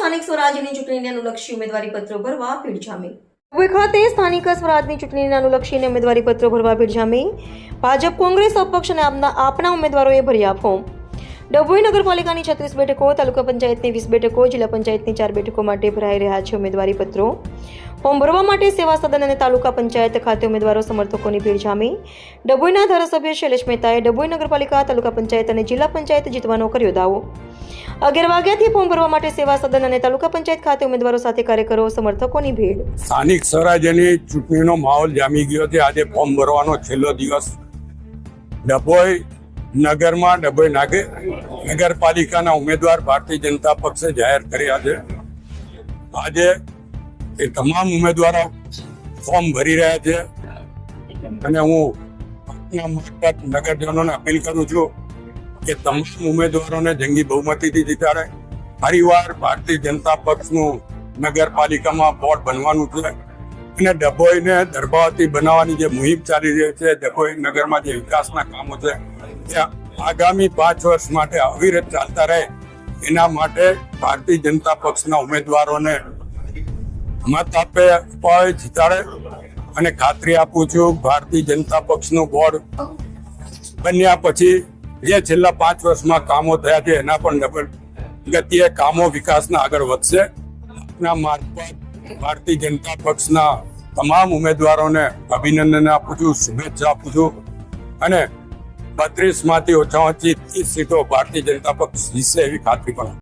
સ્થાનિક સ્વરાજ્યની ચૂંટણીને અનુલક્ષી ઉમેદવારી પત્રો ભરવા ભીડ જામી. ડભોઈ ખાતે સ્થાનિક સ્વરાજની ચૂંટણીને અનુલક્ષીને ઉમેદવારી પત્રો ભરવા ભીડ જામી. ભાજપ, કોંગ્રેસ, અપક્ષ અને આપના ઉમેદવારોએ ભર્યા ફોર્મ. ડભોઈ નગરપાલિકાની 36 બેઠકો, તાલુકા પંચાયતની 20 બેઠકો, જિલ્લા પંચાયતની 4 બેઠકો માટે ભરાઈ રહ્યા છે ઉમેદવારી પત્રો. ફોર્મ ભરવા માટે સેવા સદન અને તાલુકા પંચાયત ખાતે ઉમેદવારો સમર્થકોની ભીડ જામી. ડભોઈના ધારાસભ્ય શૈલેષ મહેતાએ ડભોઈ નગરપાલિકા, તાલુકા પંચાયત અને જિલ્લા પંચાયત જીતવાનો કર્યો દાવો. 11 વાગ્યાથી ફોર્મ ભરવા માટે સેવા સદન અને તાલુકા પંચાયત ખાતે ઉમેદવારો સાથે કાર્યકરો, સમર્થકોની ભીડ. સ્થાનિક સ્વરાજ્યની ચૂંટણીનો માહોલ જામી ગયો છે. આજે ફોર્મ ભરવાનો છેલ્લો દિવસ. ડભોઈ નગરમાં ડભોઈ નગરપાલિકાના ઉમેદવાર ભારતીય જનતા પક્ષે જાહેર કર્યા છે. આજે એ તમામ ઉમેદવારો ફોર્મ ભરી રહ્યા છે અને હું નગરજનોને અપીલ કરું છું કે તમામ ઉમેદવારોને જંગી બહુમતીથી જીતાડે. ફરીવાર ભારતીય જનતા પક્ષનું નગરપાલિકામાં બોર્ડ બનવાનું છે અને ડભોઈને દર્ભાવતી બનાવવાની જે મુહિમ ચાલી રહી છે, ડભોઈ નગરમાં જે વિકાસના કામો છે તે આગામી 5 વર્ષ માટે અવિરત ચાલતા રહે, એના માટે ભારતીય જનતા પક્ષના ઉમેદવારોને મત આપે, જીતાડે. અને ખાતરી આપું છું, ભારતીય જનતા પક્ષનું બોર્ડ બન્યા પછી જે છેલ્લા 5 વર્ષમાં કામો થયા છે એના પણ ડબલ ગતિએ કામો વિકાસના આગળ વધશે. આપના મારફત ભારતીય જનતા પક્ષના તમામ ઉમેદવારોને અભિનંદન આપું છું, શુભેચ્છા આપું છું અને 32 માંથી ઓછામાં ઓછી 30 સીટો ભારતીય જનતા પક્ષ જીતશે એવી ખાતરી પણ.